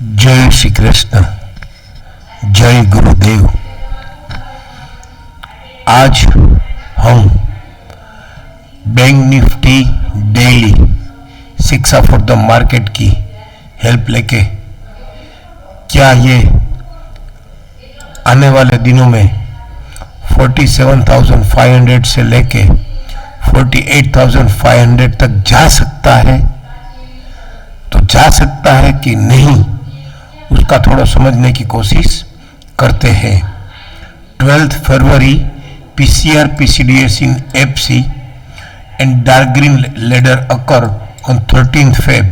जय श्री कृष्ण, जय गुरुदेव। आज हम बैंक निफ्टी डेली शिक्षा फॉर द मार्केट की हेल्प लेके क्या ये आने वाले दिनों में 47,500 से लेके 48,500 तक जा सकता है, तो जा सकता है कि नहीं, उसका थोड़ा समझने की कोशिश करते हैं। 12th February PCR PCDS in FC and dark green ladder occur on 13th Feb।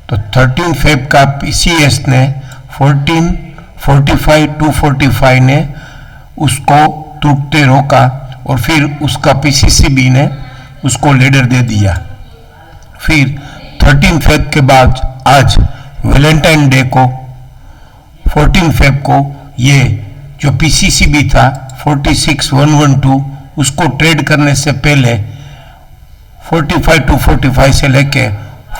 तो 13th Feb का PCS ने 1445 245 ने उसको टूटते रोका और फिर उसका PCCB ने उसको लेडर दे दिया। फिर 13 फेब के बाद आज वैलेंटाइन डे को 14 फेब को ये जो PCCB था 46112 उसको ट्रेड करने से पहले 45,245 से लेके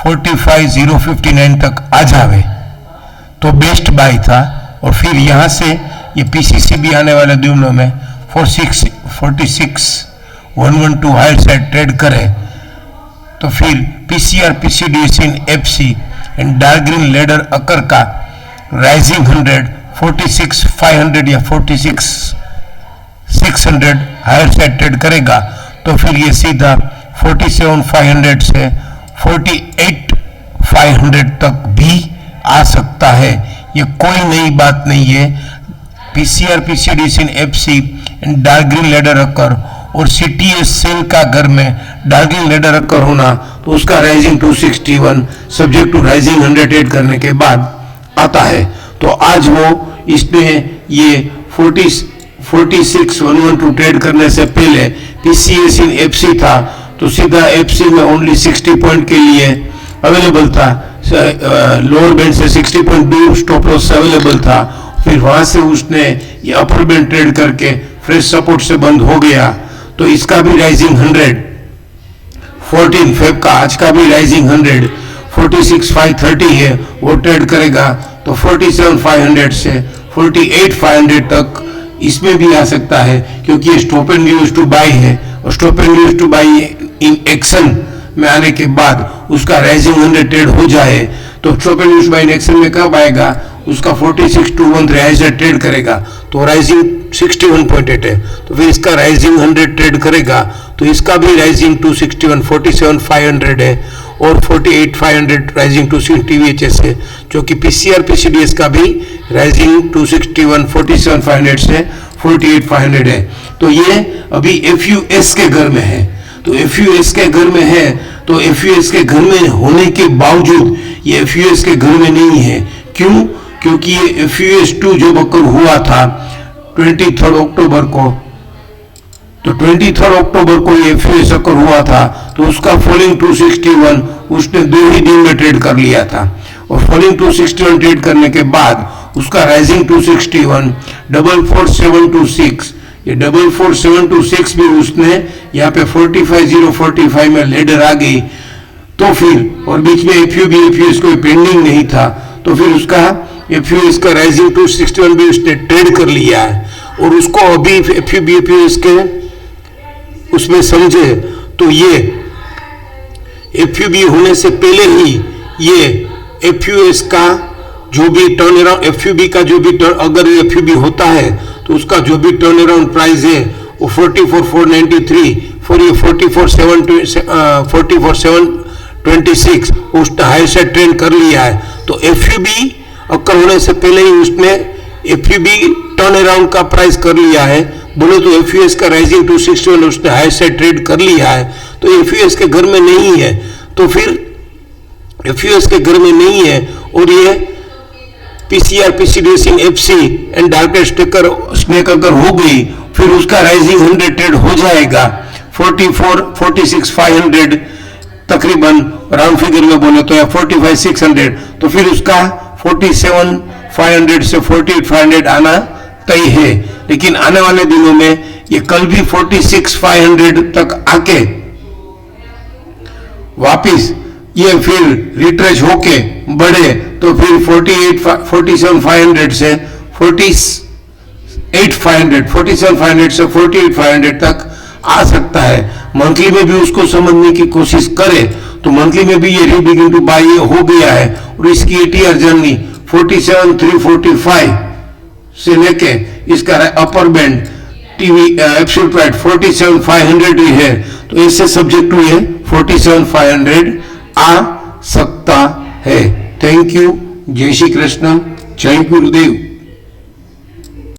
45,059 तक आ जावे तो बेस्ट बाय था। और फिर यहाँ से ये PCCB आने वाले दिनों में 46,112 हायर साइड ट्रेड करे तो फिर PCR PCDS in FC and dark green ladder occur का राइजिंग 100 46,500 या 46,600 हायर साइड ट्रेड करेगा तो फिर ये सीधा 47,500 से 48,500 तक भी आ सकता है। ये कोई नई बात नहीं है। PCR PCDS in FC and dark green ladder occur और CTS सेल का घर में डार्क ग्रीन लेडर अकर होना तो उसका rising 261 subject to rising 100 trade करने के बाद आता है। तो आज वो इसमें ये 46,112 ट्रेड करने से पहले PCS इन FC था तो सीधा FC में ओनली 60 पॉइंट के लिए अवेलेबल था, लोअर बैंड से 60 पॉइंट दूर स्टॉप लॉस अवेलेबल था। फिर वहां से उसने ये अपर बैंड ट्रेड करके फ्रेश सपोर्ट से बंद हो गया तो इसका भी राइजिंग 100 14 फेब का आज का भी राइजिंग 100 46,530 है वो ट्रेड करेगा तो 47,500 से 48,500 तक इसमें भी आ सकता है क्योंकि ये stop and use two by है और stop and use two by in action में आने के बाद उसका राइजिंग 100 ट्रेड हो जाए तो stop and use by in action में कब आएगा, उसका 46,213 हाई साइड ट्रेड करेगा तो राइजिंग 61.8 है तो फिर इसका राइजिंग 100 ट्रेड करेगा तो इसका भी राइजिंग 261 47,500 है और 48,500 राइजिंग 260 TVHS है जो कि PCR PCDS का भी राइजिंग 261 47,500 से 48,500 है। तो ये अभी FUS के घर में है तो FUS के घर में है तो FUS के घर में होने के बावजूद ये FUS के घर में नहीं है। क्यों? क्योंकि ये FUS2 जो बकर हुआ था 23 अक्टूबर को तो 23 अक्टूबर को ये FUS अकर हुआ था तो उसका फॉलिंग 261 उसने 2 ही दिन में ट्रेड कर लिया था और फॉलिंग 261 ट्रेड करने के बाद उसका राइजिंग 261 44726 ये 44726 भी उसने यहाँ पे 45,045 में लेडर आ गई तो फिर और बीच में FUS कोई पेंडिंग नहीं था तो फिर उसका FUS का राइजिंग 261 भी उसने ट्रेड कर लिया है और उसको अभी FUS के उसमें समझे तो ये FUB होने से पहले ही ये FUS का जो भी टर्न अराउंड FUB का जो भी अगर FUB होता है तो उसका जो भी टर्न अराउंड प्राइस है वो 44,493 फॉर ये 44,726 उसने हाई साइड ट्रेड कर लिया है। तो FUB अक्कर होने से पहले ही उसने FUB टर्न अराउंड का प्राइस कर लिया है, बोले तो FUS का राइजिंग 261 उसने हाई साइड ट्रेड कर लिया है तो FUS के घर में नहीं है तो फिर FUS के घर में नहीं है और ये PCR PCDS in FC and dark snake अगर हो गई फिर उसका राइजिंग 100 ट्रेड हो जाएगा 46,500 तकरीबन राउंड फिगर में बोले तो या 45,600 तो फिर उसका 47,500 से 48,500 आना तय है। लेकिन आने वाले दिनों में ये कल भी 46,500 तक आके वापिस ये फिर रिट्रेच होके बढ़े तो फिर 47,500 से 47,500 से 48,500 तक आ सकता है। मंथली में भी उसको समझने की कोशिश करे तो मंथली में भी ये रीबिगिन टू बाय ये हो गया है और इसकी 8 ईयर जर्नी 47,345 से लेके इसका upper band TV absolute price 47,500 ही है, तो इससे सब्जेक्ट टू ये 47,500 आ सकता है। Thank you. जय श्री कृष्ण। जय गुरुदेव।